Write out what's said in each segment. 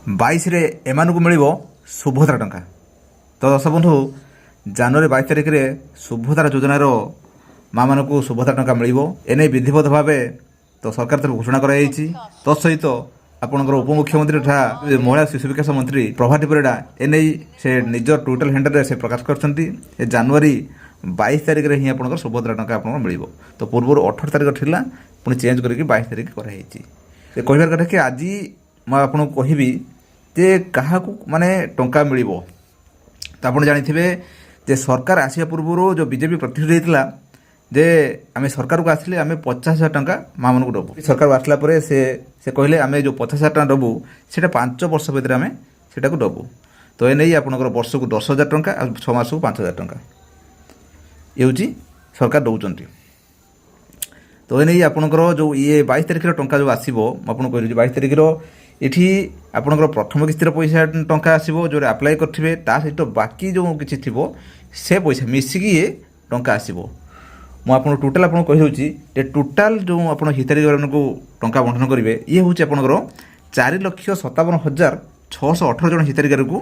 22 ଏମାନଙ୍କୁ ମିଳିବ ସୁଭଦ୍ରା ଟଙ୍କା। ତ ଦର୍ଶକ ବନ୍ଧୁ, ଜାନୁଆରୀ 22 ତାରିଖରେ ସୁଭଦ୍ରା ଯୋଜନାର ମା'ମାନଙ୍କୁ ସୁଭଦ୍ରା ଟଙ୍କା ମିଳିବ। ଏନେଇ ବିଧିବଦ୍ଧ ଭାବେ ତ ସରକାର ତରଫରୁ ଘୋଷଣା କରାଯାଇଛି। ତତ୍ସହିତ ଆପଣଙ୍କର ଉପମୁଖ୍ୟମନ୍ତ୍ରୀ ତଥା ମହିଳା ଶିଶୁ ବିକାଶ ମନ୍ତ୍ରୀ ପ୍ରଭାତୀ ପରିଡ଼ା ଏନେଇ ସେ ନିଜ ଟ୍ୱିଟର ହ୍ୟାଣ୍ଡେଲରେ ସେ ପ୍ରକାଶ କରିଛନ୍ତି ଯେ ଜାନୁଆରୀ 22 ତାରିଖରେ ହିଁ ଆପଣଙ୍କର ସୁଭଦ୍ରା ଟଙ୍କା ଆପଣଙ୍କୁ ମିଳିବ। ତ ପୂର୍ବରୁ 18 ତାରିଖ ଥିଲା, ପୁଣି ଚେଞ୍ଜ କରିକି 22 ତାରିଖ କରାଯାଇଛି। କହିବାର କଥା କି ଆଜି ମୁଁ ଆପଣଙ୍କୁ କହିବି ଯେ କାହାକୁ ମାନେ ଟଙ୍କା ମିଳିବ। ତ ଆପଣ ଜାଣିଥିବେ ଯେ ସରକାର ଆସିବା ପୂର୍ବରୁ ଯେଉଁ ବିଜେପି ପ୍ରତିଶ୍ରୁତି ଦେଇଥିଲା ଯେ ଆମେ ସରକାରକୁ ଆସିଲେ ଆମେ 50,000 ଟଙ୍କା ମା'ମାନଙ୍କୁ ଦେବୁ। ସରକାରକୁ ଆସିଲା ପରେ ସେ କହିଲେ ଆମେ ଯେଉଁ 50,000 ଟଙ୍କା ଦେବୁ ସେଇଟା 5 ବର୍ଷ ଭିତରେ ଆମେ ସେଇଟାକୁ ଦେବୁ। ତ ଏ ନେଇ ଆପଣଙ୍କର ବର୍ଷକୁ 10,000 ଟଙ୍କା ଆଉ 6 ମାସକୁ 5,000 ଟଙ୍କା ହେଉଛି ସରକାର ଦେଉଛନ୍ତି। ତ ଏ ନେଇ ଆପଣଙ୍କର ଯେଉଁ 22 ତାରିଖର ଟଙ୍କା ଯେଉଁ ଆସିବ, ମୁଁ ଆପଣଙ୍କୁ କହିଲି 22 ତାରିଖର ଏଠି ଆପଣଙ୍କର ପ୍ରଥମ କିସ୍ତିର ପଇସା ଟଙ୍କା ଆସିବ ଯେଉଁଟା ଆପ୍ଲାଏ କରିଥିବେ, ତା ସହିତ ବାକି ଯେଉଁ କିଛି ଥିବ ସେ ପଇସା ମିଶିକି ଟଙ୍କା ଆସିବ। ମୁଁ ଆପଣଙ୍କୁ ଟୋଟାଲ୍ ଆପଣଙ୍କୁ କହିଦେଉଛି ଯେ ଟୋଟାଲ୍ ଯେଉଁ ଆପଣ ହିତାଧିକାରୀମାନଙ୍କୁ ଟଙ୍କା ବଣ୍ଟନ କରିବେ ଇଏ ହେଉଛି ଆପଣଙ୍କର 4,57,618 ଜଣ ହିତାଧିକାରୀଙ୍କୁ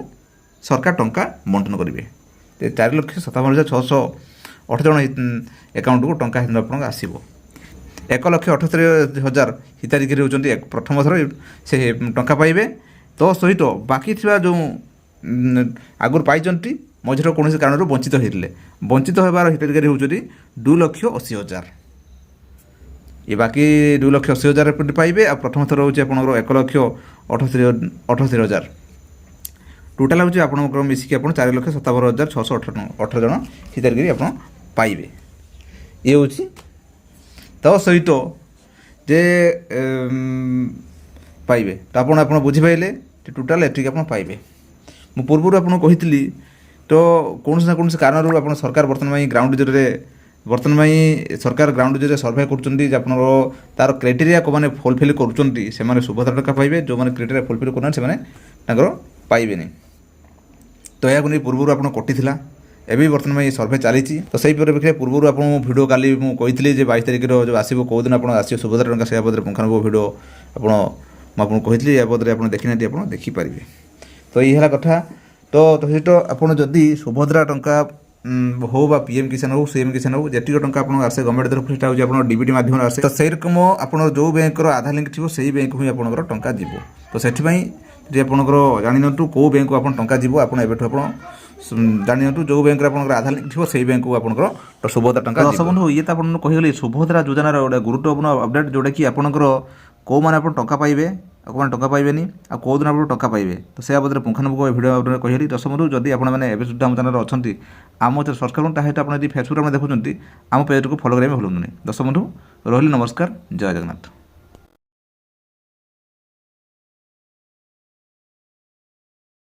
ସରକାର ଟଙ୍କା ବଣ୍ଟନ କରିବେ। 4,57,618 ଜଣ ଆକାଉଣ୍ଟକୁ ଟଙ୍କା ଆପଣଙ୍କ ଆସିବ। 1,78,000 ହିତାଧିକାରୀ ହେଉଛନ୍ତି ପ୍ରଥମ ଥର ସେ ଟଙ୍କା ପାଇବେ। ତ ସହିତ ବାକି ଥିବା ଯେଉଁ ଆଗରୁ ପାଇଛନ୍ତି ମଝିରେ କୌଣସି କାରଣରୁ ବଞ୍ଚିତ ହୋଇଥିଲେ, ବଞ୍ଚିତ ହେବାର ହିତାଧିକାରୀ ହେଉଛନ୍ତି 2,80,000। ଏ ବାକି 2,80,000 ପାଇବେ। ଆଉ ପ୍ରଥମ ଥର ହେଉଛି ଆପଣଙ୍କର 1,78,000। ଟୋଟାଲ୍ ହେଉଛି ଆପଣଙ୍କର ମିଶିକି ଆପଣ 4,57,618 ଜଣ ହିତାଧିକାରୀ ଆପଣ ପାଇବେ। ଇଏ ହେଉଛି ତା ସହିତ ଯେ ପାଇବେ। ତ ଆପଣ ବୁଝିପାରିଲେ ଯେ ଟୋଟାଲ୍ ଏତିକି ଆପଣ ପାଇବେ। ମୁଁ ପୂର୍ବରୁ ଆପଣଙ୍କୁ କହିଥିଲି ତ କୌଣସି ନା କୌଣସି କାରଣରୁ ଆପଣ ସରକାର ବର୍ତ୍ତମାନ ପାଇଁ ଗ୍ରାଉଣ୍ଡ ଜରିଆରେ ସରକାର ଗ୍ରାଉଣ୍ଡ ଜରିଆରେ ସର୍ଭେ କରୁଛନ୍ତି ଯେ ଆପଣଙ୍କର ତା'ର କ୍ରାଇଟେରିଆ କେଉଁମାନେ ଫୁଲଫିଲ୍ କରୁଛନ୍ତି ସେମାନେ ସୁଭଦ୍ରା ଟଙ୍କା ପାଇବେ, ଯେଉଁମାନେ କ୍ରାଇଟେରିଆ ଫୁଲଫିଲ୍ କରୁନାହାନ୍ତି ସେମାନେ ତାଙ୍କର ପାଇବେନି। ତ ଏହାକୁ ନେଇ ପୂର୍ବରୁ ଆପଣ କଟିଥିଲା, ଏବେ ବର୍ତ୍ତମାନ ଏହି ସର୍ଭେ ଚାଲିଛି। ତ ସେହି ପରିପ୍ରେକ୍ଷୀରେ ପୂର୍ବରୁ ଆପଣଙ୍କୁ ଭିଡ଼ିଓ କାଲି ମୁଁ କହିଥିଲି ଯେ 22 ତାରିଖର ଯେଉଁ ଆସିବ କେଉଁଦିନ ଆପଣ ଆସିବ ସୁଭଦ୍ରା ଟଙ୍କା, ସେ ବାବଦରେ ପୁଙ୍ଖାନୁପୁଙ୍ଖ ଭିଡ଼ିଓ ମୁଁ ଆପଣଙ୍କୁ କହିଥିଲି। ଏହା ବାବଦରେ ଆପଣ ଦେଖିନାହାନ୍ତି, ଆପଣ ଦେଖିପାରିବେ। ତ ଏହି ହେଲା କଥା। ତ ସହିତ ଆପଣ ଯଦି ସୁଭଦ୍ରା ଟଙ୍କା ହଉ ବା PM କିଷାନ ହଉ, CM କିଷାନ ହଉ, ଯେତିକି ଟଙ୍କା ଆପଣଙ୍କୁ ଆସେ ଗଭର୍ଣ୍ଣମେଣ୍ଟ ତରଫରୁ ସେଟା ହେଉଛି ଆପଣଙ୍କ DBT ମାଧ୍ୟମରେ ଆସେ। ତ ସେହି ରକମ ଆପଣ ଯେଉଁ ବ୍ୟାଙ୍କର ଆଧାର ଲିଙ୍କ ଥିବ ସେହି ବ୍ୟାଙ୍କକୁ ହିଁ ଆପଣଙ୍କର ଟଙ୍କା ଯିବ। ତ ସେଥିପାଇଁ ଯଦି ଆପଣଙ୍କର ଜାଣିନିଅନ୍ତୁ କେଉଁ ବ୍ୟାଙ୍କକୁ ଆପଣ ଟଙ୍କା ଯିବ, ଆପଣ ଏବେଠୁ ଆପଣ ଜାଣିନିଅନ୍ତୁ ଯେଉଁ ବ୍ୟାଙ୍କରେ ଆପଣଙ୍କର ଆଧାର ଲିଙ୍କ ଥିବ ସେହି ବ୍ୟାଙ୍କକୁ ଆପଣଙ୍କର ସୁଭଦ୍ରା ଟଙ୍କା ଯିବ। ବନ୍ଧୁ, ଇଏ ତ ଆପଣଙ୍କୁ କହିଗଲି ସୁଭଦ୍ରା ଯୋଜନାର ଗୋଟେ ଗୁରୁତ୍ୱପୂର୍ଣ୍ଣ ଅପଡେଟ୍, ଯେଉଁଟାକି ଆପଣଙ୍କର କେଉଁମାନେ ଆପଣ ଟଙ୍କା ପାଇବେ ଆଉ କେଉଁମାନେ ଟଙ୍କା ପାଇବେନି, ଆଉ କେଉଁଦିନ ଆପଣ ଟଙ୍କା ପାଇବେ। ତ ସେ ବାବଦରେ ପୁଙ୍ଖାନୁପୁଙ୍ଖ ଭିଡ଼ିଓ କହିଲି। ଦର୍ଶକ ବନ୍ଧୁ, ଯଦି ଆପଣମାନେ ଏବେ ସୁଦ୍ଧା ଆମ ଚ୍ୟାନେଲରେ ଅଛନ୍ତି, ଆମ ଚ୍ୟାନେଲ ସବସ୍କ୍ରାଇବ୍ କରନ୍ତୁ। ତାହା ସହିତ ଆପଣ ଯଦି ଫେସବୁକ୍ରେ ଆପଣ ଦେଖୁଛନ୍ତି ଆମ ପେଜକୁ ଫଲୋ କରିବା ପାଇଁ ଭୁଲନ୍ତୁନି। ଦର୍ଶକ ବନ୍ଧୁ, ରହିଲି, ନମସ୍କାର, ଜୟ ଜଗନ୍ନାଥ।